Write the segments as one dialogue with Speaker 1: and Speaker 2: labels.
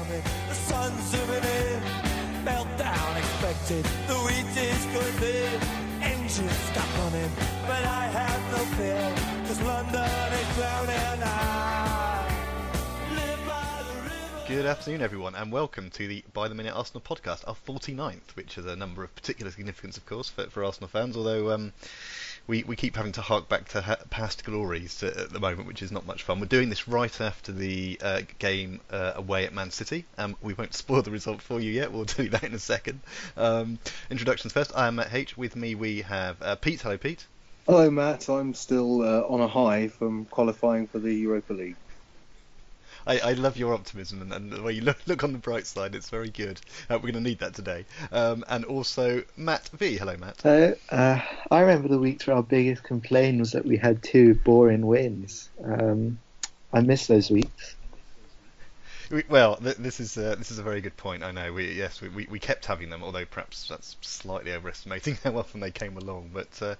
Speaker 1: coming, the sun's zooming in, meltdown expected, the wheat is good there, engines stop running, but I have no fear, 'cause London is drowning. I live by the river.
Speaker 2: Good afternoon, everyone, and welcome to the By the Minute Arsenal podcast, our 49th, which is a number of particular significance, of course, for Arsenal fans, although we keep having to hark back to past glories at the moment, which is not much fun. We're doing this right after the game away at Man City. We won't spoil the result for you yet, we'll tell you that in a second. Introductions first. I am Matt H. With me we have Pete. Hello, Pete.
Speaker 3: Hello, Matt. I'm still on a high from qualifying for the Europa League.
Speaker 2: I love your optimism and the way you look on the bright side. It's very good. We're going to need that today. And also Matt V. Hello, Matt.
Speaker 4: So, I remember the weeks where our biggest complaint was that we had two boring wins. I miss those weeks.
Speaker 2: Well, this is a very good point. I know. We kept having them, although perhaps that's slightly overestimating how often they came along. But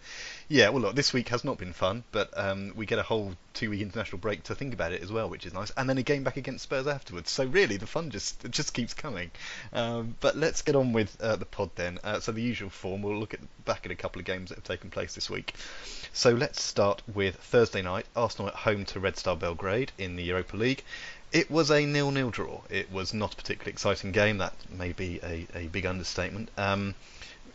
Speaker 2: yeah, well, look, this week has not been fun, but we get a whole 2-week international break to think about it as well, which is nice, and then a game back against Spurs afterwards. So really, the fun just keeps coming. But let's get on with the pod then. So the usual form. We'll look back at a couple of games that have taken place this week. So let's start with Thursday night. Arsenal at home to Red Star Belgrade in the Europa League. It was a 0-0 draw. It was not a particularly exciting game. That may be a big understatement.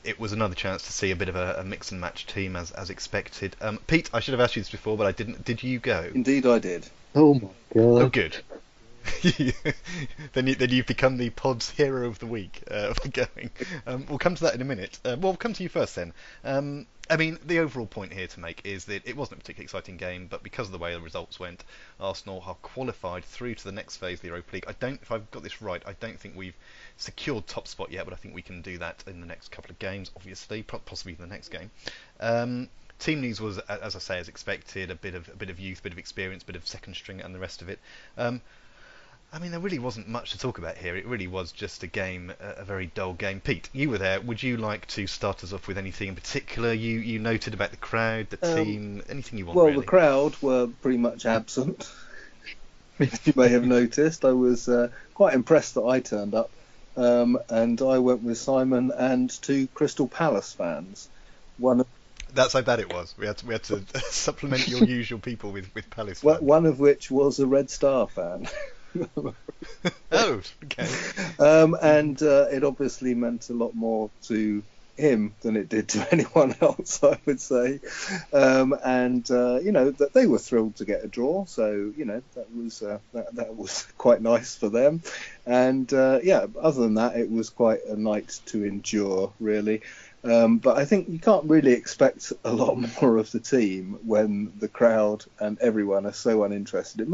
Speaker 2: It was another chance to see a bit of a mix and match team as expected. Pete, I should have asked you this before, but I didn't. Did you go?
Speaker 3: Indeed, I did.
Speaker 4: Oh my god!
Speaker 2: Oh, good. Then you've become the pod's hero of the week for going. We'll come to that in a minute. We'll come to you first then. I mean, the overall point here to make is that it wasn't a particularly exciting game, but because of the way the results went, Arsenal are qualified through to the next phase of the Europa League. If I've got this right, I don't think we've secured top spot yet, but I think we can do that in the next couple of games, obviously, possibly in the next game. Team news was, as I say, as expected, a bit of youth, a bit of experience, a bit of second string, and the rest of it. I mean, there really wasn't much to talk about here. It really was just a game, a very dull game. Pete, you were there. Would you like to start us off with anything in particular you noted about the crowd, the team, anything you want?
Speaker 3: Well,
Speaker 2: really?
Speaker 3: The crowd were pretty much absent. If you may have noticed, I was quite impressed that I turned up, and I went with Simon and two Crystal Palace fans.
Speaker 2: That's how bad it was. We had to supplement your usual people with Palace fans.
Speaker 3: One of which was a Red Star fan.
Speaker 2: Oh, okay.
Speaker 3: And it obviously meant a lot more to him than it did to anyone else, I would say. That they were thrilled to get a draw, so that was quite nice for them. And other than that, it was quite a night to endure, really. But I think you can't really expect a lot more of the team when the crowd and everyone are so uninterested. It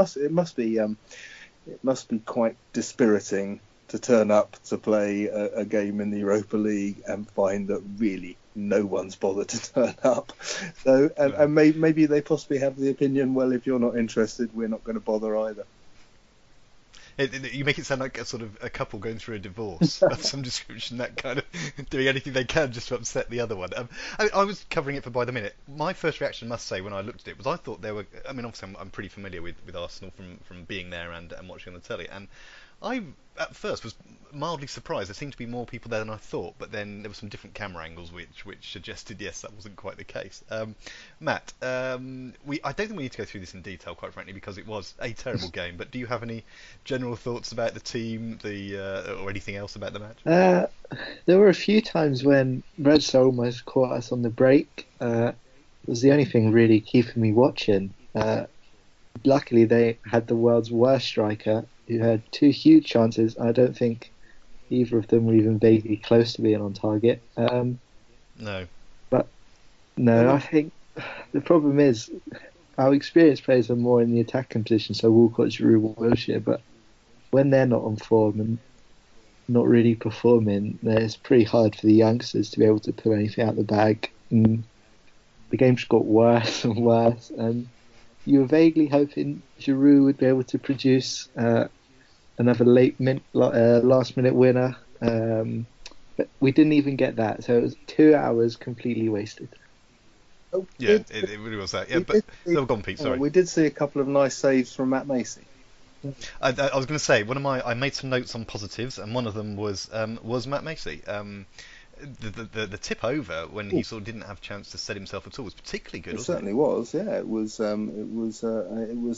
Speaker 3: must be quite dispiriting to turn up to play a game in the Europa League and find that really no one's bothered to turn up. So, and maybe they possibly have the opinion, well, if you're not interested, we're not going to bother either.
Speaker 2: You make it sound like a sort of a couple going through a divorce of some description, that kind of doing anything they can just to upset the other one. I was covering it for By the Minute. My first reaction, I must say, when I looked at it was I thought there were. I mean, obviously I'm pretty familiar with Arsenal from being there and watching on the telly, and I at first was mildly surprised. There seemed to be more people there than I thought, but then there were some different camera angles which suggested yes, that wasn't quite the case. Matt, I don't think we need to go through this in detail, quite frankly, because it was a terrible game. But do you have any general thoughts about the team, or anything else about the match?
Speaker 4: There were a few times when Red Star almost caught us on the break. It was the only thing really keeping me watching. Luckily, they had the world's worst striker, who had two huge chances. I don't think either of them were even vaguely close to being on target.
Speaker 2: No.
Speaker 4: But no, I think the problem is our experienced players are more in the attacking position, so Walcott, Giroud, Wilshere, but when they're not on form and not really performing, then it's pretty hard for the youngsters to be able to pull anything out the bag. And the game just got worse and worse, and you were vaguely hoping Giroud would be able to produce another last-minute winner, but we didn't even get that. So it was 2 hours completely wasted.
Speaker 2: Yeah, it really was that. Yeah, but still gone, Pete. Sorry.
Speaker 3: We did see a couple of nice saves from Matt Macy.
Speaker 2: I was going to say I made some notes on positives, and one of them was Matt Macey. The tip over when he sort of didn't have a chance to set himself at all was particularly good.
Speaker 3: It certainly was. Yeah, it was a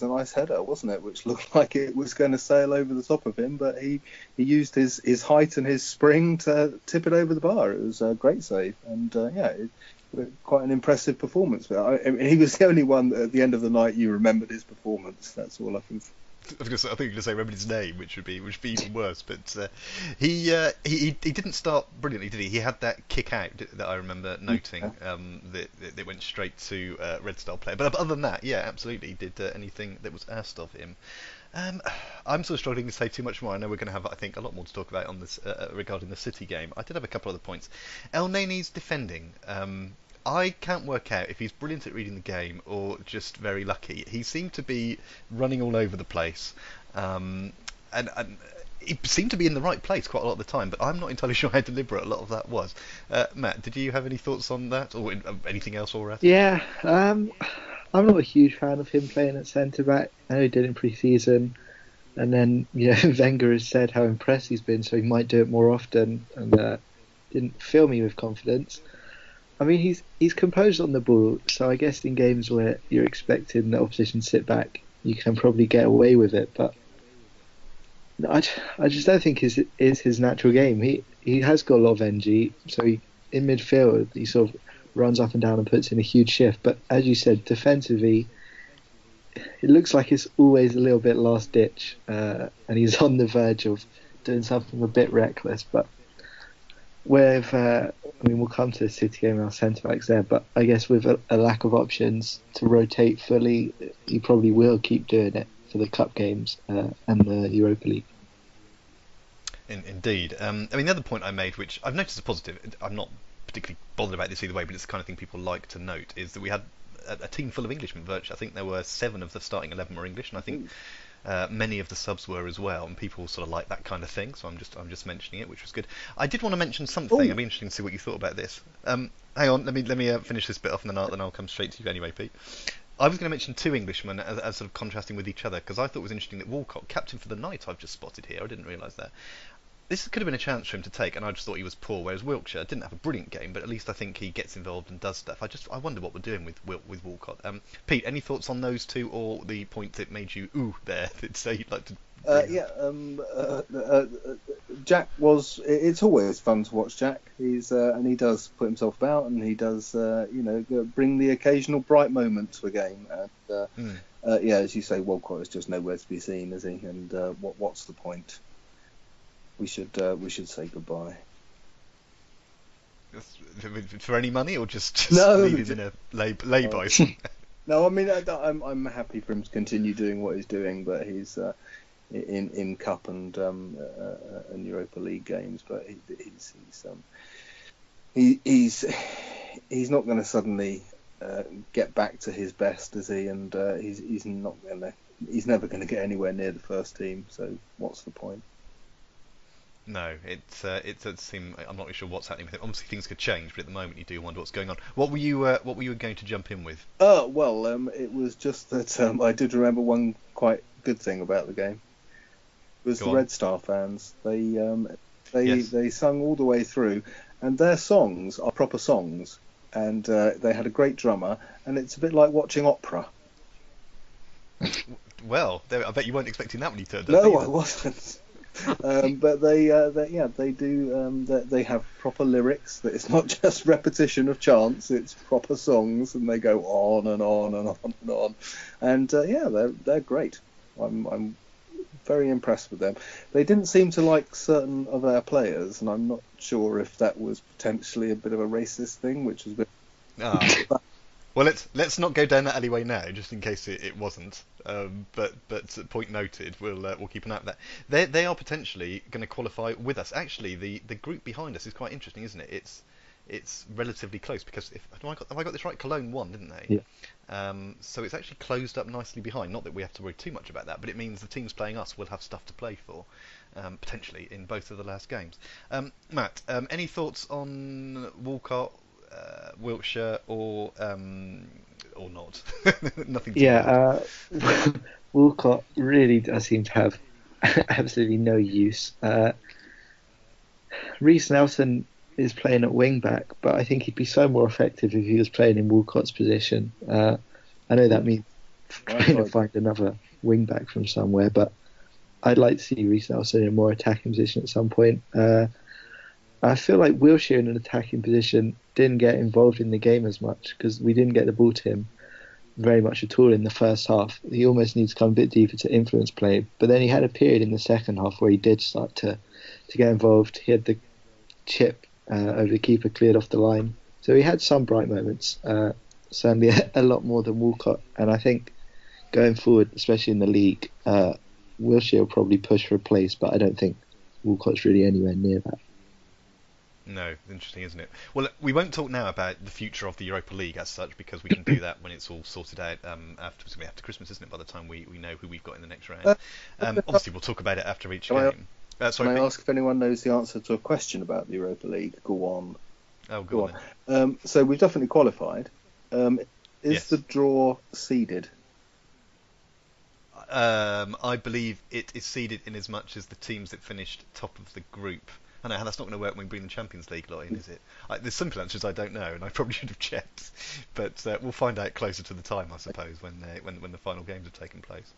Speaker 3: nice header, wasn't it? Which looked like it was going to sail over the top of him, but he used his height and his spring to tip it over the bar. It was a great save, and quite an impressive performance. I mean, he was the only one that at the end of the night you remembered his performance. That's all I can.
Speaker 2: I think you were going to say remember his name, which would be even worse. But he didn't start brilliantly, did he? He had that kick out that I remember noting. That went straight to Red Star player. But other than that, yeah, absolutely, he did anything that was asked of him. I'm sort of struggling to say too much more. I know we're going to have, I think, a lot more to talk about on this regarding the City game. I did have a couple other points. El Neni's defending. I can't work out if he's brilliant at reading the game or just very lucky. He seemed to be running all over the place, and he seemed to be in the right place quite a lot of the time, but I'm not entirely sure how deliberate a lot of that was. Matt, did you have any thoughts on that, or anything else, or
Speaker 4: Yeah, I'm not a huge fan of him playing at centre-back. I know he did in pre-season, and then Wenger has said how impressed he's been, so he might do it more often, and didn't fill me with confidence. I mean, he's composed on the ball, so I guess in games where you're expecting the opposition to sit back, you can probably get away with it. But I just don't think is his natural game. He has got a lot of energy, so in midfield he sort of runs up and down and puts in a huge shift. But as you said, defensively, it looks like it's always a little bit last ditch, and he's on the verge of doing something a bit reckless. But we'll come to the City game and our centre-backs there, but I guess with a lack of options to rotate fully, he probably will keep doing it for the cup games and the Europa League.
Speaker 2: Indeed. I mean, the other point I made, which I've noticed as positive, I'm not particularly bothered about this either way, but it's the kind of thing people like to note, is that we had a team full of Englishmen virtually. I think there were 7 of the starting 11 were English, and I think many of the subs were as well, and people sort of like that kind of thing. So I'm just mentioning it, which was good. I did want to mention something. It'd be interesting to see what you thought about this. Hang on, let me finish this bit off, and then I'll come straight to you anyway, Pete. I was going to mention 2 Englishmen as sort of contrasting with each other, because I thought it was interesting that Walcott, captain for the night, I've just spotted here. I didn't realise that. This could have been a chance for him to take, and I just thought he was poor. Whereas Wiltshire didn't have a brilliant game, but at least I think he gets involved and does stuff. I wonder what we're doing with Walcott. Pete, any thoughts on those 2, or the point that made you ooh there that say you'd like to?
Speaker 3: Jack was. It's always fun to watch Jack. He's and he does put himself about, and he does bring the occasional bright moment to a game. And as you say, Walcott is just nowhere to be seen, is he? And what's the point? We should say goodbye.
Speaker 2: For any money, or just
Speaker 3: no,
Speaker 2: leave him in a lay-by?
Speaker 3: No, I mean I'm happy for him to continue doing what he's doing, but he's in Cup and Europa League games, but he's not going to suddenly get back to his best, is he? And he's never going to get anywhere near the first team. So what's the point?
Speaker 2: No, it does seem. I'm not really sure what's happening with it. Obviously, things could change, but at the moment, you do wonder what's going on. What were you going to jump in with?
Speaker 3: It was just that I did remember one quite good thing about the game. It was the Red Star fans. They sung all the way through, and their songs are proper songs, and they had a great drummer, and it's a bit like watching opera.
Speaker 2: Well, I bet you weren't expecting that when you turned up.
Speaker 3: No, I wasn't. But they do. They have proper lyrics. That it's not just repetition of chants. It's proper songs, and they go on and on and on and on. And they're great. I'm very impressed with them. They didn't seem to like certain of our players, and I'm not sure if that was potentially a bit of a racist thing, which was a bit.
Speaker 2: Well, let's not go down that alleyway now, just in case it wasn't. But point noted. We'll keep an eye on that. They are potentially going to qualify with us. Actually, the group behind us is quite interesting, isn't it? It's relatively close, because have I got this right? Cologne won, didn't they?
Speaker 4: Yeah.
Speaker 2: So it's actually closed up nicely behind. Not that we have to worry too much about that, but it means the teams playing us will have stuff to play for, potentially in both of the last games. Matt, any thoughts on Walcott? Wiltshire or not? Nothing.
Speaker 4: Walcott really does seem to have absolutely no use. Reece Nelson is playing at wing back, but I think he'd be so more effective if he was playing in Walcott's position. I know that means trying to find another wing back from somewhere, but I'd like to see Reece Nelson in a more attacking position at some point. I feel like Wilshere in an attacking position didn't get involved in the game as much because we didn't get the ball to him very much at all in the first half. He almost needs to come a bit deeper to influence play, but then he had a period in the second half where he did start to get involved. He had the chip over the keeper cleared off the line, so he had some bright moments, certainly a lot more than Walcott. And I think going forward, especially in the league, Wilshere will probably push for a place, but I don't think Walcott's really anywhere near that.
Speaker 2: No, interesting, isn't it? Well, we won't talk now about the future of the Europa League as such, because we can do that when it's all sorted out after Christmas, isn't it? By the time we know who we've got in the next round. Obviously, we'll talk about it after each game.
Speaker 3: Can I ask if anyone knows the answer to a question about the Europa League? Go on.
Speaker 2: Oh, go
Speaker 3: on. So we've definitely qualified. Is the draw seeded?
Speaker 2: I believe it is seeded in as much as the teams that finished top of the group. I know that's not going to work when we bring the Champions League lot in, is it? There's simple answers I don't know, and I probably should have checked. But we'll find out closer to the time, I suppose, when the final games have taken place.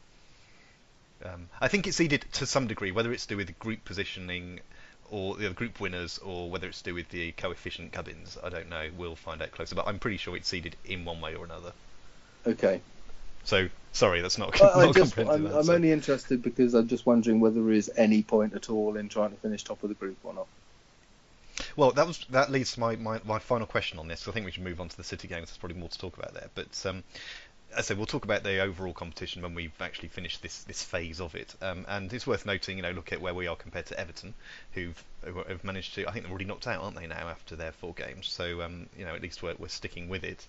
Speaker 2: I think it's seeded to some degree, whether it's to do with group positioning or the group winners, or whether it's to do with the coefficient cabins. I don't know. We'll find out closer, but I'm pretty sure it's seeded in one way or another.
Speaker 3: Okay.
Speaker 2: So, sorry, that's not a comprehensive answer.
Speaker 3: I'm only interested because I'm just wondering whether there is any point at all in trying to finish top of the group or not.
Speaker 2: Well, that leads to my final question on this. I think we should move on to the City games. There's probably more to talk about there. But as I said, we'll talk about the overall competition when we've actually finished this phase of it. And it's worth noting, look at where we are compared to Everton, who have managed to. I think they're already knocked out, aren't they now, after their 4 games? So at least we're sticking with it.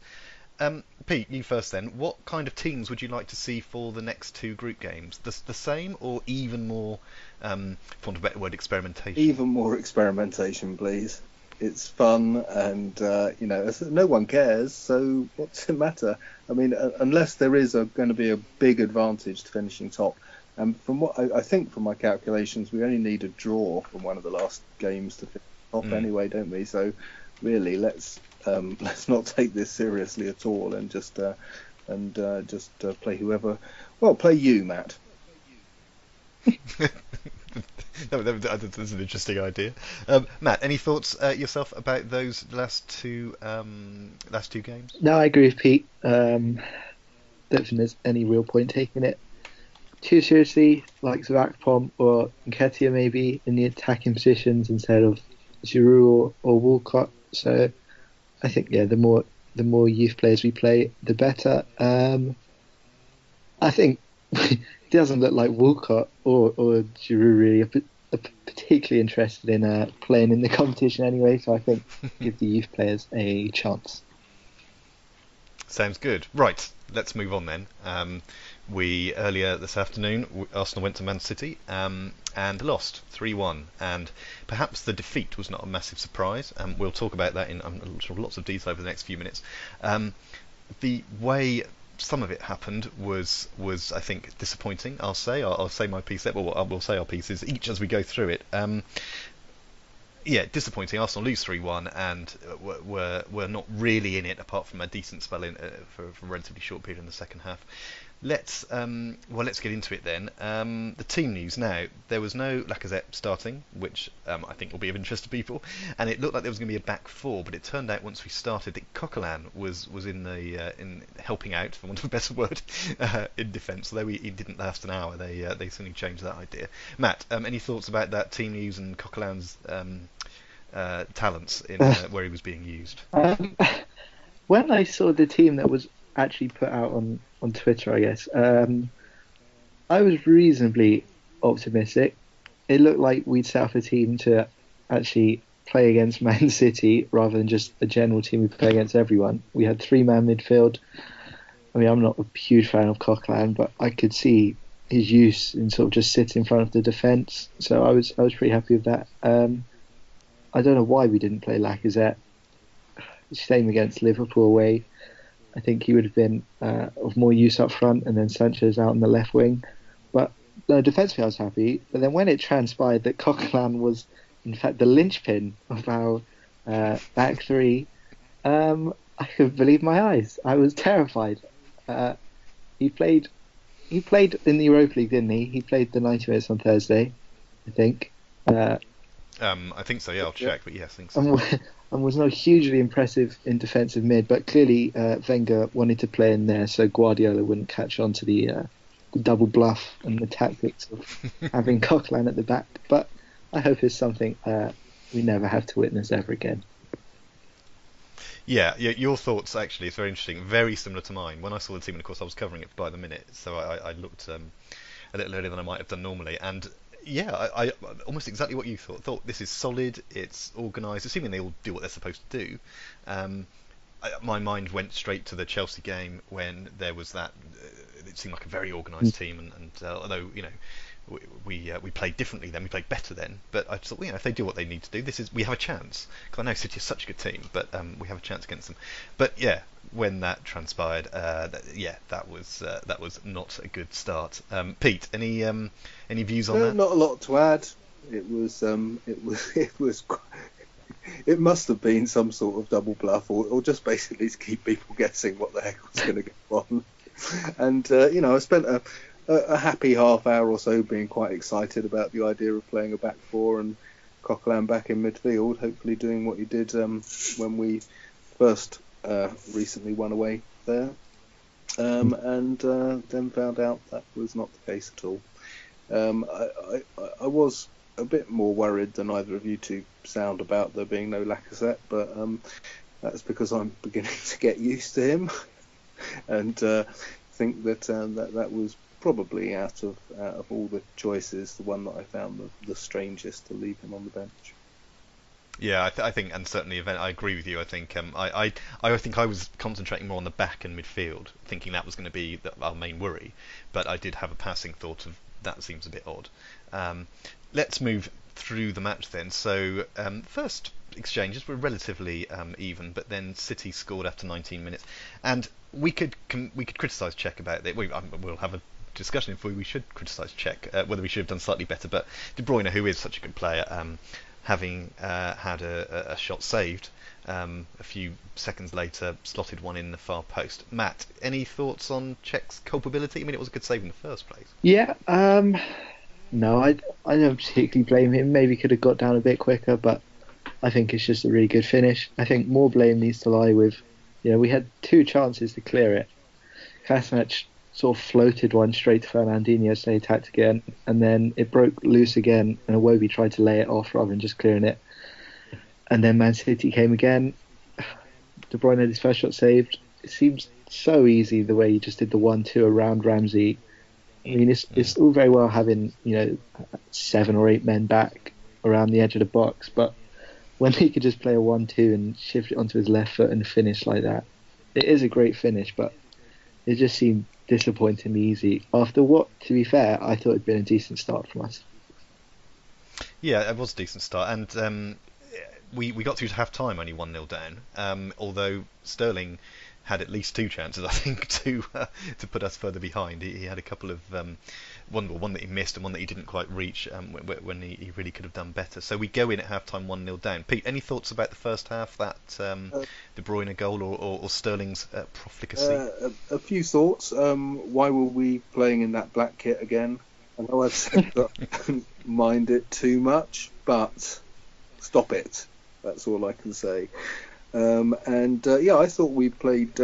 Speaker 2: Pete, you first then. What kind of teams would you like to see for the next 2 group games? The same or even more, for want of a better word, experimentation?
Speaker 3: Even more experimentation, please. It's fun and, no one cares, so what's it matter? I mean, unless there is going to be a big advantage to finishing top. And from what I think from my calculations, we only need a draw from one of the last games to finish top anyway, don't we? So really, let's not take this seriously at all and just play whoever. Well, play you, Matt.
Speaker 2: That's an interesting idea. Matt, any thoughts yourself about those last two games?
Speaker 4: No, I agree with Pete. Don't think there's any real point taking it too seriously, like Akpom or Nketiah maybe in the attacking positions instead of Giroud or Walcott. So I think the more youth players we play, the better. I think it doesn't look like Walcott or Giroud really are particularly interested in playing in the competition anyway. So I think give the youth players a chance.
Speaker 2: Sounds good. Right, let's move on then. Earlier this afternoon, Arsenal went to Man City and lost 3-1. And perhaps the defeat was not a massive surprise. We'll talk about that in lots of detail over the next few minutes. The way some of it happened was I think disappointing. I'll say my piece there. Well, we'll say our pieces each as we go through it. Disappointing. Arsenal lose 3-1 and were not really in it apart from a decent spell in for a relatively short period in the second half. Let's get into it then. The team news now. There was no Lacazette starting, which I think will be of interest to people, and it looked like there was going to be a back 4, but it turned out once we started that Coquelin was in helping out, for want of a better word, in defence. Although he didn't last an hour, they suddenly changed that idea. Matt, any thoughts about that team news and Coquelin's talents in where he was being used?
Speaker 4: When I saw the team that was actually put out on Twitter, I guess, I was reasonably optimistic. It looked like we'd set up a team to actually play against Man City rather than just a general team we play against everyone. We had 3-man midfield. I mean, I'm not a huge fan of Coquelin, but I could see his use in sort of just sitting in front of the defence. So I was pretty happy with that. I don't know why we didn't play Lacazette. same against Liverpool away. I think he would have been of more use up front, and then Sanchez out on the left wing. But no, defensively I was happy. But then when it transpired that Coquelin was in fact the linchpin of our back three, I couldn't believe my eyes. I was terrified. He played in the Europa League, didn't he? He played the 90 minutes on Thursday, I think.
Speaker 2: I think so. Yeah, I'll check. But yes, I think so.
Speaker 4: And was not hugely impressive in defensive mid, but clearly Wenger wanted to play in there so Guardiola wouldn't catch on to the double bluff and the tactics of having Coquelin at the back. But I hope it's something we never have to witness ever again.
Speaker 2: Yeah, your thoughts actually is very interesting. Very similar to mine. When I saw the team, and of course I was covering it by the minute, so I looked a little earlier than I might have done normally. And yeah, I almost exactly what you thought. Thought this is solid, it's organised, assuming they all do what they're supposed to do. My mind went straight to the Chelsea game when there was that. It seemed like a very organised team, and although we played differently then, we played better then. But I just thought, if they do what they need to do, we have a chance. Because I know City is such a good team, but we have a chance against them. But yeah, when that transpired, that was not a good start. Pete, any views on that?
Speaker 3: Not a lot to add. It must have been some sort of double bluff, or just basically to keep people guessing what the heck was going to go on. And I spent a happy half hour or so being quite excited about the idea of playing a back four and Coquelin back in midfield, hopefully doing what he did when we first recently won away there, and then found out that was not the case at all. I was a bit more worried than either of you two sound about there being no Lacazette, but that's because I'm beginning to get used to him, and think that that was probably out of all the choices, the one that I found the strangest to leave him on the bench.
Speaker 2: Yeah, I think, and certainly, I agree with you. I think I think I was concentrating more on the back and midfield, thinking that was going to be our main worry. But I did have a passing thought of that seems a bit odd. Let's move through the match then. So first exchanges were relatively even, but then City scored after 19 minutes, and we could criticise Czech about it. We'll have a discussion if we should criticise Czech, whether we should have done slightly better. But De Bruyne, who is such a good player, having had a shot saved, a few seconds later slotted one in the far post. Matt, any thoughts on Czech's culpability? I mean, it was a good save in the first place.
Speaker 4: Yeah, no, I don't particularly blame him. Maybe could have got down a bit quicker, but I think it's just a really good finish. I think more blame needs to lie with, we had two chances to clear it. Kolasinac sort of floated one straight to Fernandinho, so he attacked again, and then it broke loose again, and Iwobi tried to lay it off rather than just clearing it. And then Man City came again. De Bruyne had his first shot saved. It seems so easy the way he just did the 1-2 around Ramsey. I mean, it's all very well having 7 or 8 men back around the edge of the box, but when he could just play a 1-2 and shift it onto his left foot and finish like that, it is a great finish, but it just seemed disappointingly easy after what, to be fair, I thought had been a decent start from us.
Speaker 2: Yeah, it was a decent start, and we got through to half time only 1-0 down, although Sterling had at least 2 chances, I think, to put us further behind. He had a couple of one that he missed and one that he didn't quite reach when he really could have done better. So we go in at half time 1-0 down. Pete, any thoughts about the first half, that De Bruyne goal or Sterling's profligacy?
Speaker 3: A few thoughts. Why were we playing in that black kit again? I know I've said that I don't mind it too much, but stop it. That's all I can say. I thought we played.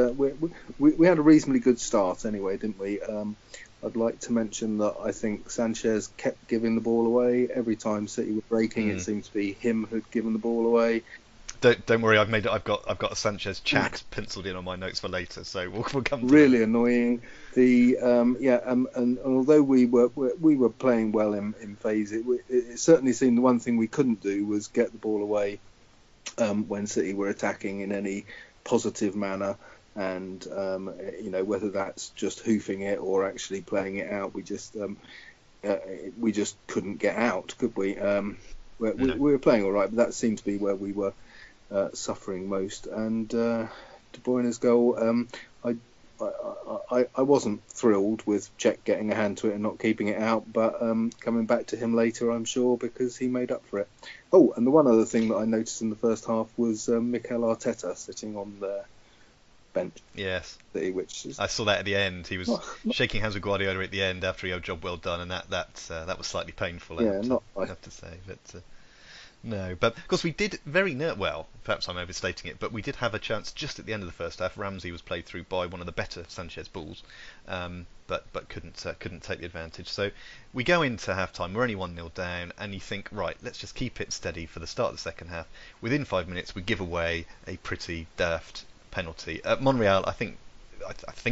Speaker 3: We had a reasonably good start anyway, didn't we? I'd like to mention that I think Sanchez kept giving the ball away every time City were breaking. It seemed to be him who'd given the ball away.
Speaker 2: Don't worry, I've got a Sanchez chat penciled in on my notes for later, so we'll come to
Speaker 3: really
Speaker 2: that.
Speaker 3: Annoying. And although we were playing well in phase, it certainly seemed the one thing we couldn't do was get the ball away when City were attacking in any positive manner, and whether that's just hoofing it or actually playing it out, we just couldn't get out, could we? We were playing all right, but that seemed to be where we were suffering most. And De Bruyne's goal, I wasn't thrilled with Cech getting a hand to it and not keeping it out, but coming back to him later, I'm sure, because he made up for it. Oh, and the one other thing that I noticed in the first half was Mikel Arteta sitting on the bench.
Speaker 2: Yes.
Speaker 3: Which is...
Speaker 2: I saw that at the end. He was shaking hands with Guardiola at the end after he had a job well done, and that was slightly painful. I have to say, but. No, but of course we did well, perhaps I'm overstating it, but we did have a chance just at the end of the first half. Ramsey was played through by one of the better Sanchez balls, but couldn't take the advantage. So we go into half-time, we're only 1-0 down, and you think, right, let's just keep it steady for the start of the second half. Within 5 minutes we give away a pretty daft penalty. Monreal, I think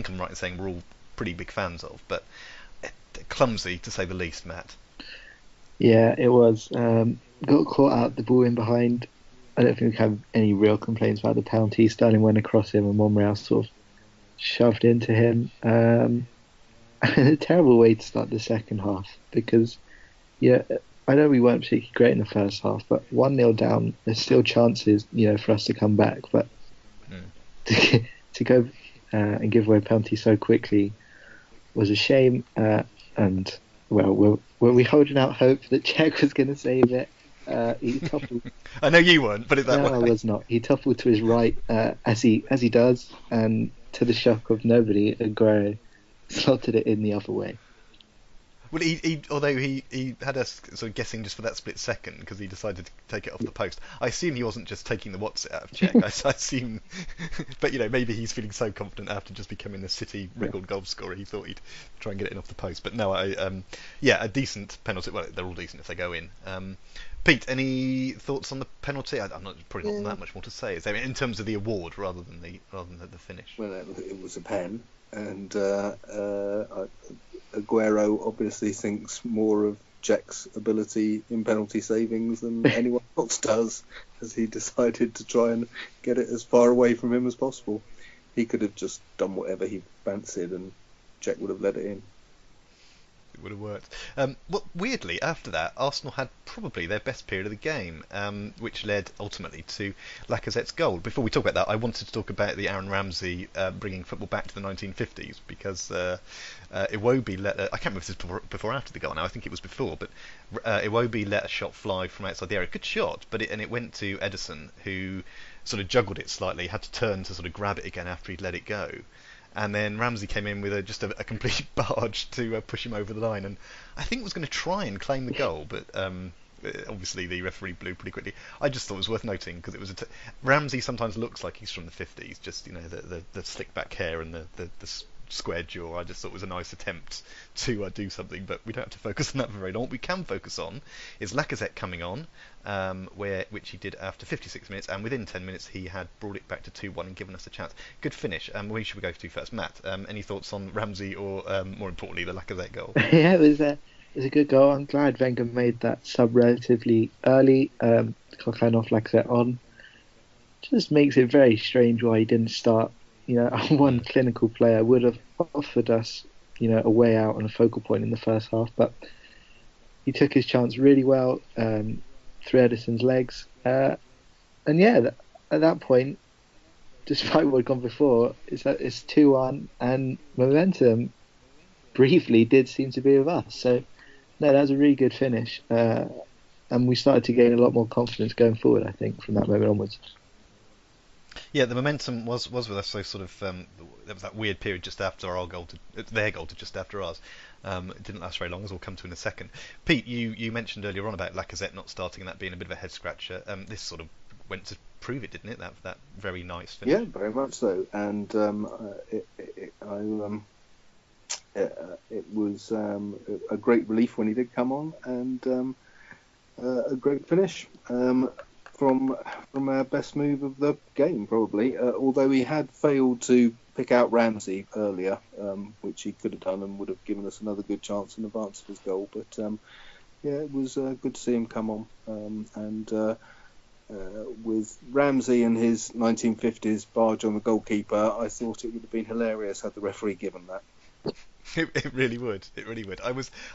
Speaker 2: I'm right in saying we're all pretty big fans of, but clumsy to say the least, Matt.
Speaker 4: Yeah, it was. Got caught out, the ball in behind. I don't think we have any real complaints about the penalty. Sterling went across him and Monreal sort of shoved into him. A terrible way to start the second half because, I know we weren't particularly great in the first half, but 1-0 down, there's still chances, for us to come back. But to go and give away a penalty so quickly was a shame. And, well, were we holding out hope that Cech was going to save it? He toppled.
Speaker 2: I know you weren't, put it that way.
Speaker 4: No, I was not. He toppled to his right, as he does, and to the shock of nobody, Aguero slotted it in the other way.
Speaker 2: Well, although he had us sort of guessing just for that split second because he decided to take it off the post. I assume he wasn't just taking the what's it out of Cech. I assume, but maybe he's feeling so confident after just becoming a City record goal scorer, he thought he'd try and get it in off the post. But no, a decent penalty. Well, they're all decent if they go in. Pete, any thoughts on the penalty? I'm probably not that much more to say. Is there in terms of the award rather than the finish?
Speaker 3: Well, it was a pen, and Aguero obviously thinks more of Cech's ability in penalty savings than anyone else does, as he decided to try and get it as far away from him as possible. He could have just done whatever he fancied, and Cech would have let it in.
Speaker 2: It would have worked. Weirdly, after that, Arsenal had probably their best period of the game, which led ultimately to Lacazette's goal. Before we talk about that, I wanted to talk about the Aaron Ramsey bringing football back to the 1950s, because Iwobi let I can't remember if this was before or after the goal now. I think it was before, but Iwobi let a shot fly from outside the area. Good shot, but it went to Ederson, who sort of juggled it slightly, had to turn to sort of grab it again after he'd let it go. And then Ramsey came in with just a complete barge to push him over the line, and I think was going to try and claim the goal, but obviously the referee blew pretty quickly. I just thought it was worth noting because it was Ramsey sometimes looks like he's from the 50s, just the slick back hair and the square jaw. I just thought it was a nice attempt to do something, but we don't have to focus on that for very long. What we can focus on is Lacazette coming on, which he did after 56 minutes, and within 10 minutes he had brought it back to 2-1 and given us a chance. Good finish. Who should we go to first? Matt, any thoughts on Ramsey or, more importantly, the Lacazette goal?
Speaker 4: Yeah, it was a good goal. I'm glad Wenger made that sub relatively early. Coquelin off, Lacazette on. Just makes it very strange why he didn't start. One clinical player would have offered us, a way out and a focal point in the first half, but he took his chance really well through Ederson's legs. At that point, despite what had gone before, it's 2-1, and momentum briefly did seem to be with us. So, no, that was a really good finish, and we started to gain a lot more confidence going forward, I think, from that moment onwards.
Speaker 2: Yeah, the momentum was with us. So sort of there was that weird period just after their goal to just after ours. It didn't last very long, as we'll come to in a second. Pete, you mentioned earlier on about Lacazette not starting and that being a bit of a head scratcher. This sort of went to prove it, didn't it? That very nice finish.
Speaker 3: Yeah, very much so. And it was a great relief when he did come on, and a great finish. From our best move of the game, probably. Although he had failed to pick out Ramsey earlier, which he could have done and would have given us another good chance in advance of his goal. But it was good to see him come on. And with Ramsey and his 1950s barge on the goalkeeper, I thought it would have been hilarious had the referee given that.
Speaker 2: It really would. It really would.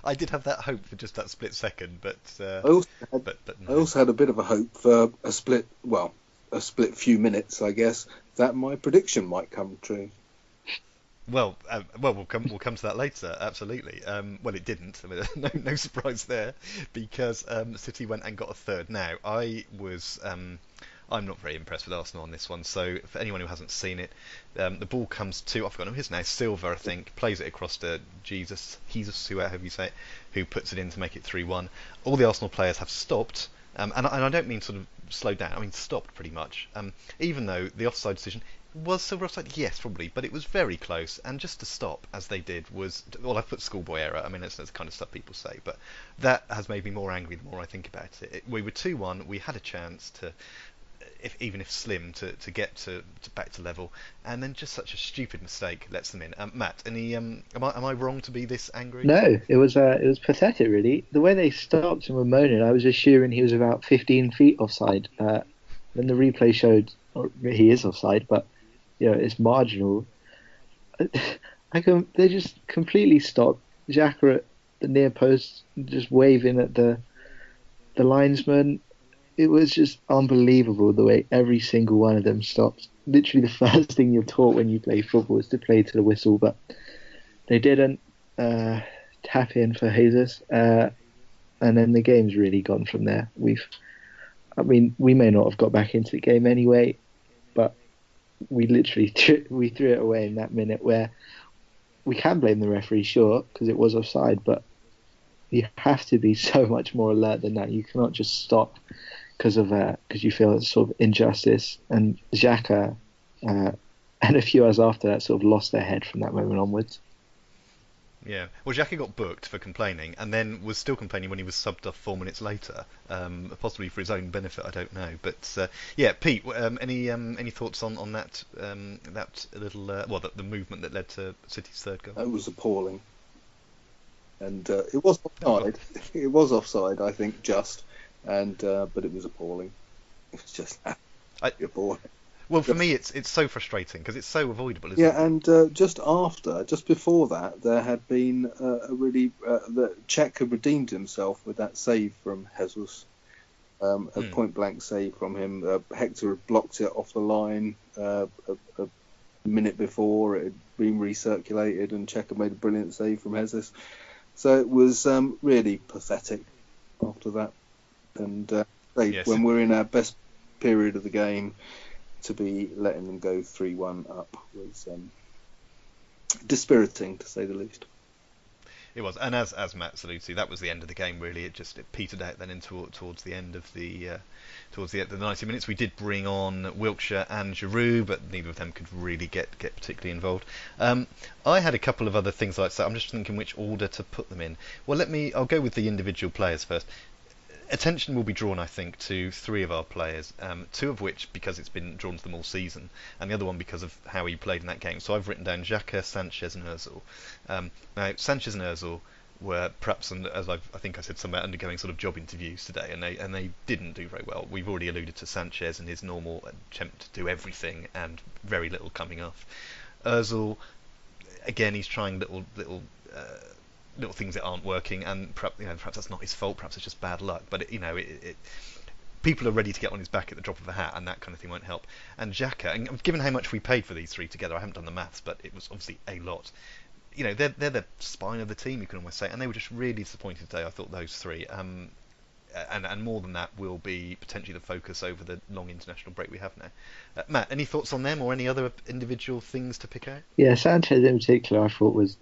Speaker 2: I did have that hope for just that split second, but
Speaker 3: I also had a bit of a hope for a split. Well, a split few minutes, I guess, that my prediction might come true.
Speaker 2: Well, we'll come to that later. Absolutely. Well, it didn't. I mean, no surprise there, because City went and got a third. Now, I'm not very impressed with Arsenal on this one. So, for anyone who hasn't seen it, the ball comes to, I've forgotten his name, Silva, I think, plays it across to Jesus, however you say it, who puts it in to make it 3-1. All the Arsenal players have stopped, and I don't mean sort of slowed down. I mean stopped pretty much. Even though the offside decision. Was Silver offside? Yes, probably, but it was very close, and just to stop, as they did, was... Well, I've put schoolboy error, I mean, that's the kind of stuff people say, but that has made me more angry the more I think about it. We were 2-1, we had a chance to, even if slim, to get to back to level, and then just such a stupid mistake lets them in. Matt, am I wrong to be this angry?
Speaker 4: No, it was pathetic, really. The way they stopped and were moaning, I was assuming he was about 15 feet offside. Then the replay showed he is offside, but it's marginal. They just completely stopped. Xhaka at the near post, just waving at the linesman. It was just unbelievable the way every single one of them stopped. Literally the first thing you're taught when you play football is to play to the whistle, but they didn't tap in for Jesus, and then the game's really gone from there. We may not have got back into the game anyway, but we literally we threw it away in that minute, where we can blame the referee, sure, because it was offside, but you have to be so much more alert than that. You cannot just stop because you feel it's sort of injustice. And Xhaka and a few hours after that sort of lost their head from that moment onwards.
Speaker 2: Yeah, well, Xhaka got booked for complaining, and then was still complaining when he was subbed off 4 minutes later, possibly for his own benefit, I don't know. But yeah, Pete, any thoughts on that little the movement that led to City's third goal?
Speaker 3: It was appalling, and it was offside. It was offside, I think, but it was appalling. It was just appalling.
Speaker 2: Well, for me, it's so frustrating because it's so avoidable, isn't it?
Speaker 3: Yeah, and just before that, there had been the Czech had redeemed himself with that save from Jesus, a point-blank save from him. Hector had blocked it off the line a minute before. It had been recirculated, and Czech had made a brilliant save from Jesus. So it was really pathetic after that. And when we're in our best period of the game, to be letting them go 3-1 up was dispiriting, to say the least.
Speaker 2: It was, and as Matt alluded to, that was the end of the game. Really, it petered out then towards the end of the 90 minutes. We did bring on Wilkshire and Giroud, but neither of them could really get particularly involved. I had a couple of other things like that. I'm just thinking which order to put them in. Well, I'll go with the individual players first. Attention will be drawn, I think, to three of our players, two of which because it's been drawn to them all season, and the other one because of how he played in that game. So I've written down Xhaka, Sanchez and Ozil. Now, Sanchez and Ozil were perhaps, as I think I said somewhere, undergoing sort of job interviews today, and they didn't do very well. We've already alluded to Sanchez and his normal attempt to do everything and very little coming off. Ozil, again, he's trying little things that aren't working, and perhaps that's not his fault. Perhaps it's just bad luck. But people are ready to get on his back at the drop of a hat, and that kind of thing won't help. And Xhaka, and given how much we paid for these three together, I haven't done the maths, but it was obviously a lot. They're the spine of the team, you can almost say, and they were just really disappointed today. I thought those three, and more than that, will be potentially the focus over the long international break we have now. Matt, any thoughts on them or any other individual things to pick out?
Speaker 4: Yeah, Sanchez in particular, I thought was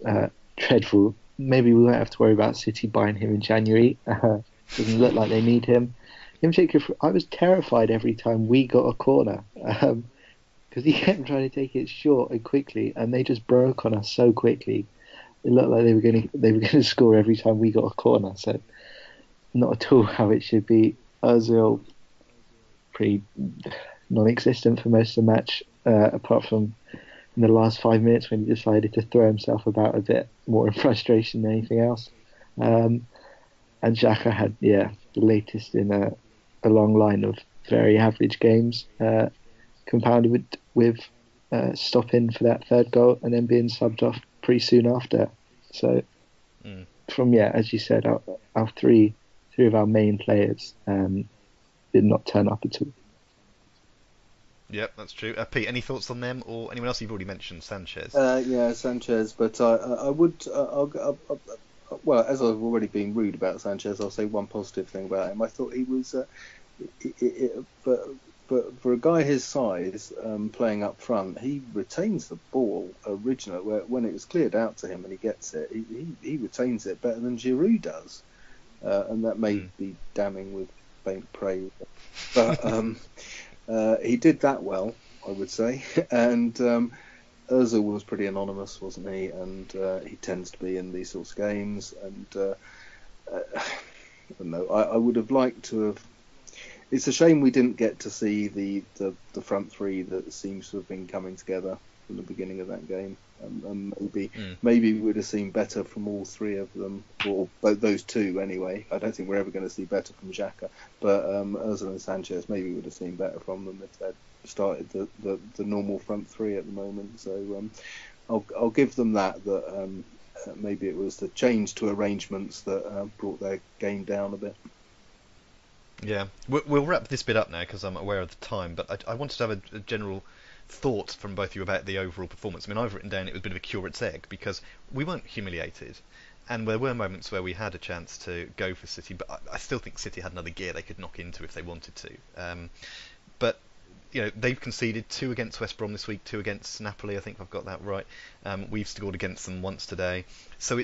Speaker 4: dreadful. Maybe we won't have to worry about City buying him in January. Doesn't look like they need him. In particular, I was terrified every time we got a corner because he kept trying to take it short and quickly, and they just broke on us so quickly. It looked like they were going to score every time we got a corner. So not at all how it should be. Ozil pretty non-existent for most of the match, apart from in the last 5 minutes when he decided to throw himself about a bit more in frustration than anything else. And Xhaka had, the latest in a long line of very average games, compounded with stopping for that third goal and then being subbed off pretty soon after. So as you said, our three of our main players did not turn up at all.
Speaker 2: Yep, that's true. Pete, any thoughts on them or anyone else? You've already mentioned Sanchez.
Speaker 3: Yeah, Sanchez, but I would, well, as I've already been rude about Sanchez, I'll say one positive thing about him. I thought he was, but for a guy his size, playing up front, he retains the ball originally. When it was cleared out to him and he gets it, he retains it better than Giroud does, and that may be damning with faint praise, but he did that well, I would say, and Ozil was pretty anonymous, wasn't he? And he tends to be in these sorts of games, and I don't know. I would have liked to have. It's a shame we didn't get to see the front three that seems to have been coming together from the beginning of that game. And maybe we would have seen better from all three of them, or those two anyway. I don't think we're ever going to see better from Xhaka, but Ozil and Sanchez, maybe we would have seen better from them if they'd started the normal front three at the moment. So I'll give them that maybe it was the change to arrangements that brought their game down a bit.
Speaker 2: Yeah, we'll wrap this bit up now because I'm aware of the time, but I wanted to have a general thought from both of you about the overall performance. I mean, I've written down it was a bit of a curate's egg because we weren't humiliated, and there were moments where we had a chance to go for City, but I still think City had another gear they could knock into if they wanted to. But you know, they've conceded 2 against West Brom this week, 2 against Napoli. I think I've got that right. We've scored against them once today, so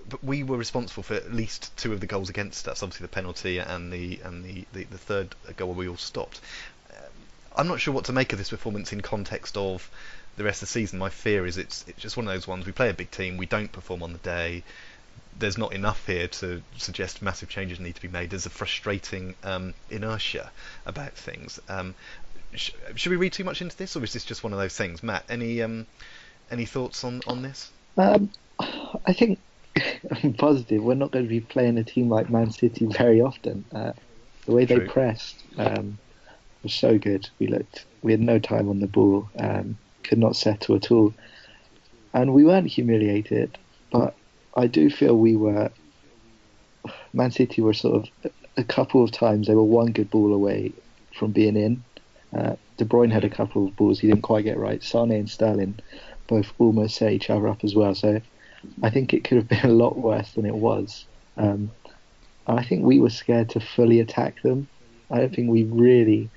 Speaker 2: but we were responsible for at least 2 of the goals against us. Obviously, the penalty and the third goal we all stopped. I'm not sure what to make of this performance in context of the rest of the season. My fear is it's just one of those ones. We play a big team, we don't perform on the day. There's not enough here to suggest massive changes need to be made. There's a frustrating inertia about things. Should we read too much into this, or is this just one of those things? Matt, any thoughts on this?
Speaker 4: I think I'm positive we're not going to be playing a team like Man City very often. The way they pressed was so good. We had no time on the ball, could not settle at all, and we weren't humiliated. But I do feel Man City were sort of a couple of times they were one good ball away from being in. De Bruyne had a couple of balls he didn't quite get right. Sane and Sterling both almost set each other up as well. So I think it could have been a lot worse than it was. And I think we were scared to fully attack them. I don't think we really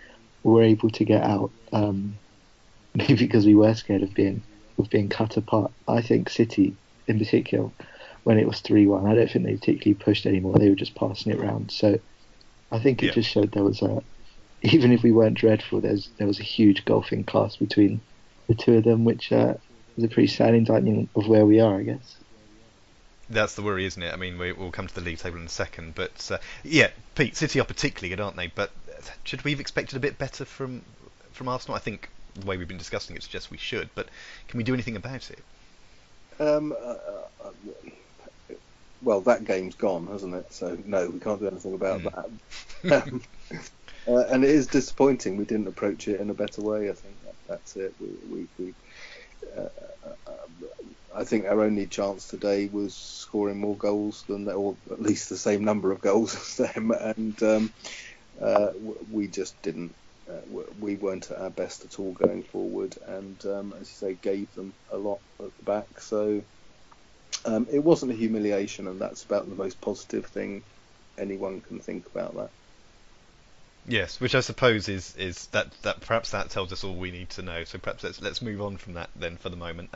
Speaker 4: were able to get out. Maybe because we were scared of being cut apart. I think City, in particular, when it was 3-1, I don't think they particularly pushed anymore. They were just passing it around. So I think it just showed there was even if we weren't dreadful, there was a huge gulf in class between the two of them, which is a pretty sad indictment of where we are, I guess.
Speaker 2: That's the worry, isn't it? I mean, we'll come to the league table in a second, but Pete, City are particularly good, aren't they? But should we have expected a bit better from Arsenal? I think the way we've been discussing it suggests we should, but can we do anything about it?
Speaker 3: Well, that game's gone, hasn't it? So no, we can't do anything about that. And it is disappointing we didn't approach it in a better way. I think that's it. I think our only chance today was scoring more goals than them, or at least the same number of goals as them, and we just didn't. We weren't at our best at all going forward, and as you say, gave them a lot at the back. So it wasn't a humiliation, and that's about the most positive thing anyone can think about that.
Speaker 2: Yes, which I suppose is that perhaps that tells us all we need to know. So perhaps let's move on from that then for the moment.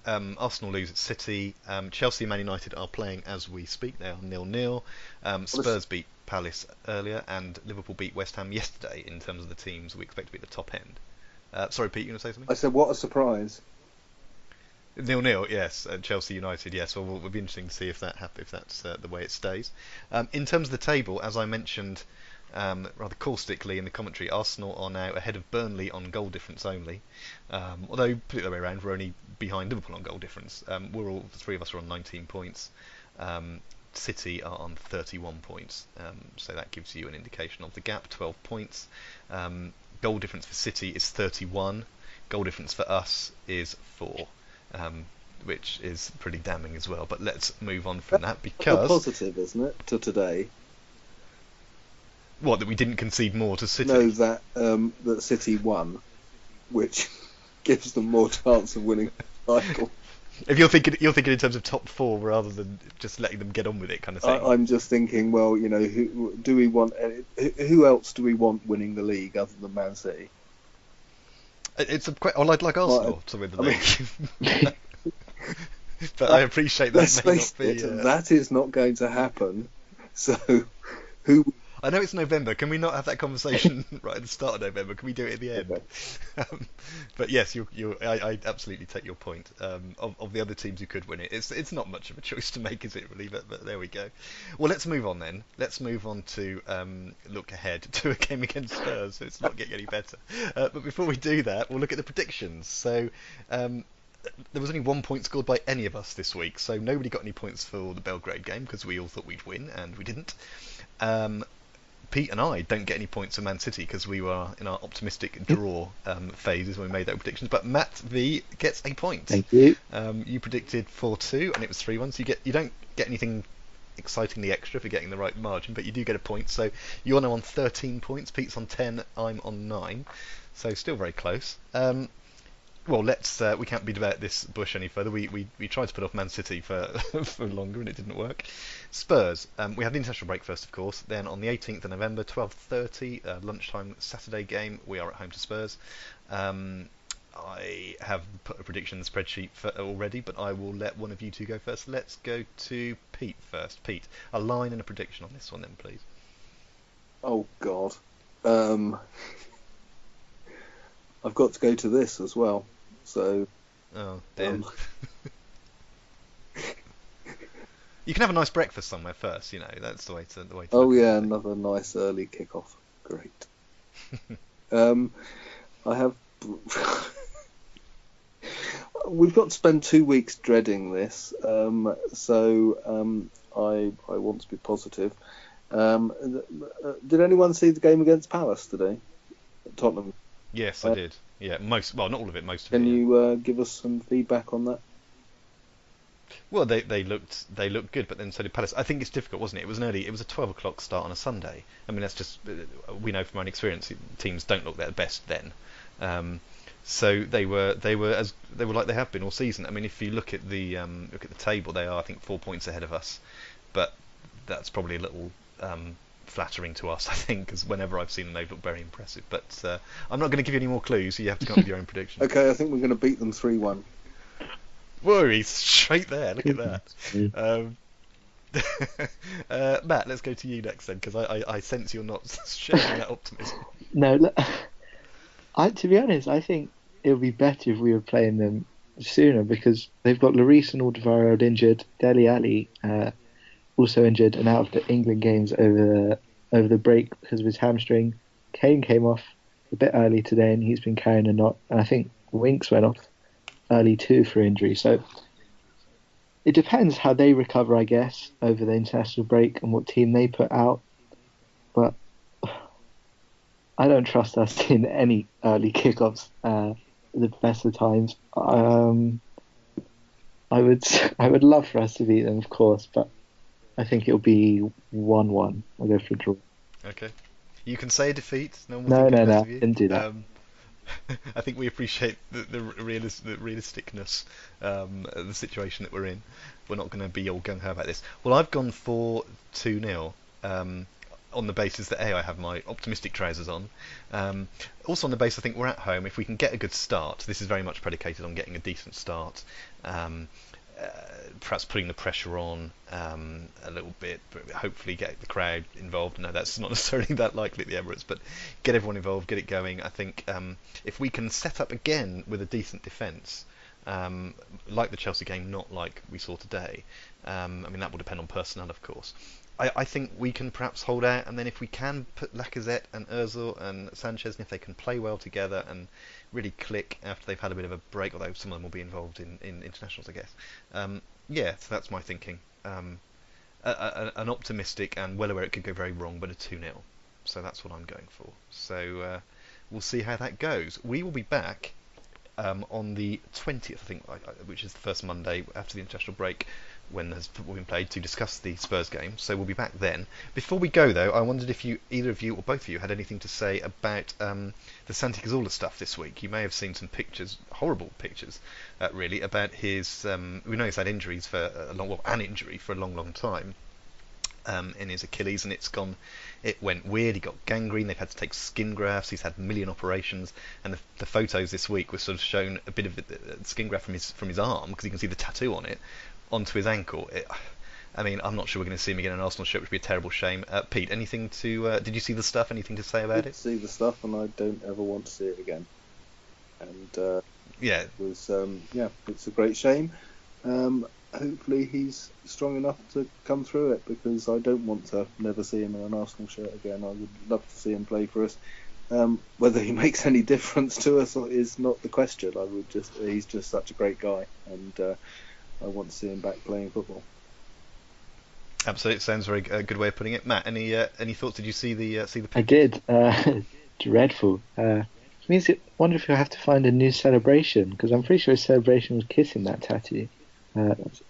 Speaker 2: Arsenal lose at City. Chelsea and Man United are playing as we speak. They are 0-0. Spurs beat Palace earlier, and Liverpool beat West Ham yesterday in terms of the teams we expect to be at the top end. Sorry, Pete, you going to say something?
Speaker 3: I said, what a surprise.
Speaker 2: 0-0, yes. Chelsea United, yes. Well, we'll be interesting to see if that's the way it stays. In terms of the table, as I mentioned rather caustically in the commentary, Arsenal are now ahead of Burnley on goal difference only. Although, put it the other way around, we're only behind Liverpool on goal difference. The three of us are on 19 points. City are on 31 points. So that gives you an indication of the gap, 12 points. Goal difference for City is 31. Goal difference for us is 4. Which is pretty damning as well. But let's move on from that because...
Speaker 3: That's a positive, isn't it, to today?
Speaker 2: What, that we didn't concede more to City?
Speaker 3: No, that City won, which gives them more chance of winning the title.
Speaker 2: If you're thinking in terms of top four rather than just letting them get on with it, kind of thing.
Speaker 3: I'm just thinking, well, who do we want? Who else do we want winning the league other than Man City?
Speaker 2: It's like Arsenal to win the league. But I appreciate that.
Speaker 3: Let's face it, that is not going to happen. So, who?
Speaker 2: I know it's November. Can we not have that conversation right at the start of November? Can we do it at the end?
Speaker 3: Okay.
Speaker 2: But yes, I absolutely take your point. Of the other teams who could win it, it's not much of a choice to make, is it really? But there we go. Well, let's move on then. Let's move on to look ahead to a game against Spurs. So it's not getting any better. But before we do that, we'll look at the predictions. So. There was only 1 point scored by any of us this week, so nobody got any points for the Belgrade game because we all thought we'd win and we didn't. Pete and I don't get any points for Man City because we were in our optimistic draw phases when we made those predictions. But Matt V gets a point.
Speaker 4: Thank you.
Speaker 2: You predicted 4-2 and it was 3-1, so you don't get anything excitingly extra for getting the right margin, but you do get a point. So you're now on 13 points. Pete's on 10. I'm on 9. So still very close. Well, we can't beat about this bush any further. We tried to put off Man City for for longer and it didn't work. Spurs. We had the international break first, of course. Then on the 18th of November, 12:30 lunchtime Saturday game, we are at home to Spurs. I have put a prediction in the spreadsheet already, but I will let one of you two go first. Let's go to Pete first. Pete, a line and a prediction on this one, then, please.
Speaker 3: Oh God, I've got to go to this as well. So,
Speaker 2: oh dear. You can have a nice breakfast somewhere first, that's the way to.
Speaker 3: Oh yeah, another nice early kickoff. Great. I have. We've got to spend 2 weeks dreading this, so I want to be positive. Did anyone see the game against Palace today? Tottenham.
Speaker 2: Yes, I did. Yeah, not all of it, most of
Speaker 3: it. Can
Speaker 2: yeah.
Speaker 3: you give us some feedback on that?
Speaker 2: Well, they looked good, but then so did Palace. I think it's difficult, wasn't it? It was a 12 o'clock start on a Sunday. I mean, that's just we know from our own experience, teams don't look their best then. So they were like they have been all season. I mean, if you look at the table, they are, I think, 4 points ahead of us, but that's probably a little flattering to us, I think, because whenever I've seen them, they've looked very impressive. But I'm not going to give you any more clues, so you have to come up with your own prediction.
Speaker 3: Okay, I think we're going to beat them 3-1.
Speaker 2: Whoa, he's straight there. Look at that. Matt, let's go to you next then, because I sense you're not sharing that optimism.
Speaker 4: No, look, to be honest, I think it would be better if we were playing them sooner, because they've got Lloris and Alderweireld injured, Dele Alli also injured and out of the England games over the break because of his hamstring. Kane came off a bit early today and he's been carrying a knot, and I think Winks went off early too for injury. So it depends how they recover, I guess, over the international break and what team they put out. But I don't trust us in any early kickoffs the best of times. I would love for us to beat them, of course, but I think it'll be 1-1. I'll go for a draw.
Speaker 2: Okay. You can say defeat.
Speaker 4: No. Didn't do that.
Speaker 2: I think we appreciate the realisticness of the situation that we're in. We're not going to be all gung-ho about this. Well, I've gone for 2-0 on the basis that I have my optimistic trousers on. Also on the basis I think we're at home. If we can get a good start, this is very much predicated on getting a decent start. Perhaps putting the pressure on a little bit, but hopefully get the crowd involved. No, that's not necessarily that likely at the Emirates, but get everyone involved, get it going. I think if we can set up again with a decent defence, like the Chelsea game, not like we saw today, I mean that will depend on personnel, of course. I think we can perhaps hold out, and then if we can put Lacazette and Ozil and Sanchez, and if they can play well together and really click after they've had a bit of a break, although some of them will be involved in internationals, I guess. So that's my thinking. An optimistic and well aware it could go very wrong, but a 2-0. So that's what I'm going for. So we'll see how that goes. We will be back on the 20th, I think, which is the first Monday after the international break, when there's football been played, to discuss the Spurs game. So we'll be back then. Before we go, though, I wondered if either of you or both of you had anything to say about the Santi Cazorla stuff this week. You may have seen some pictures, horrible pictures, really, about his. We know he's had injuries for an injury for a long, long time. In his Achilles, and it went weird. He got gangrene. They've had to take skin grafts. He's had a million operations, and the photos this week were sort of shown a bit of skin graft from his arm, because you can see the tattoo on it, onto his ankle. I mean, I'm not sure we're going to see him again in an Arsenal shirt, which would be a terrible shame. Pete, anything to? Did you see the stuff? Anything to say about it?
Speaker 3: See the stuff, and I don't ever want to see it again. And
Speaker 2: yeah,
Speaker 3: it was it's a great shame. Hopefully he's strong enough to come through it, because I don't want to never see him in an Arsenal shirt again. I would love to see him play for us. Whether he makes any difference to us is not the question. He's just such a great guy, and I want to see him back playing football.
Speaker 2: Absolutely, sounds very good way of putting it. Matt, any thoughts? Did you see the picture?
Speaker 4: I did. Dreadful. Means I wonder if you'll have to find a new celebration, because I'm pretty sure his celebration was kissing that tattoo.
Speaker 2: It's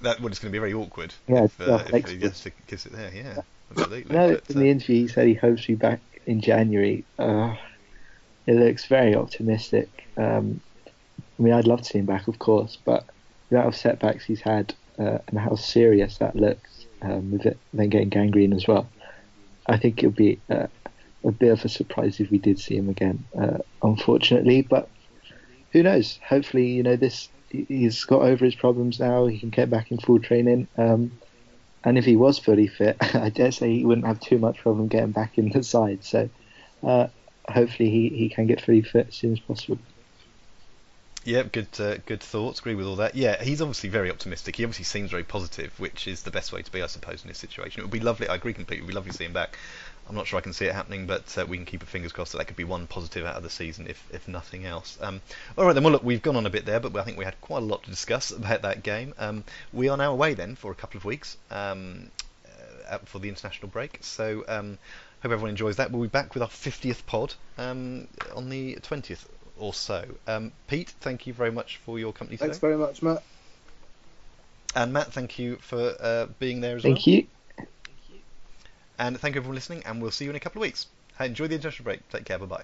Speaker 2: going to be very awkward if he gets to kiss it there. Yeah, absolutely.
Speaker 4: No, in the interview he said he hopes to be back in January. It looks very optimistic. I mean, I'd love to see him back, of course, but the amount of setbacks he's had and how serious that looks, with it then getting gangrene as well, I think it would be a bit of a surprise if we did see him again, unfortunately. But who knows? Hopefully, he's got over his problems now. He can get back in full training. And if he was fully fit, I dare say he wouldn't have too much problem getting back in the side. So hopefully he can get fully fit as soon as possible.
Speaker 2: Yeah, good thoughts. Agree with all that. Yeah, he's obviously very optimistic. He obviously seems very positive, which is the best way to be, I suppose, in this situation. It would be lovely. I agree completely. It would be lovely to see him back. I'm not sure I can see it happening, but we can keep our fingers crossed that could be one positive out of the season, if nothing else. All right, then. Well, look, we've gone on a bit there, but I think we had quite a lot to discuss about that game. We are now away then for a couple of weeks for the international break. So hope everyone enjoys that. We'll be back with our 50th pod on the 20th or so. Pete, thank you very much for your company today.
Speaker 3: Thanks very much, Matt.
Speaker 2: And Matt, thank you for being there as well.
Speaker 4: Thank you.
Speaker 2: And thank you everyone for listening, and we'll see you in a couple of weeks. Enjoy the international break. Take care. Bye-bye.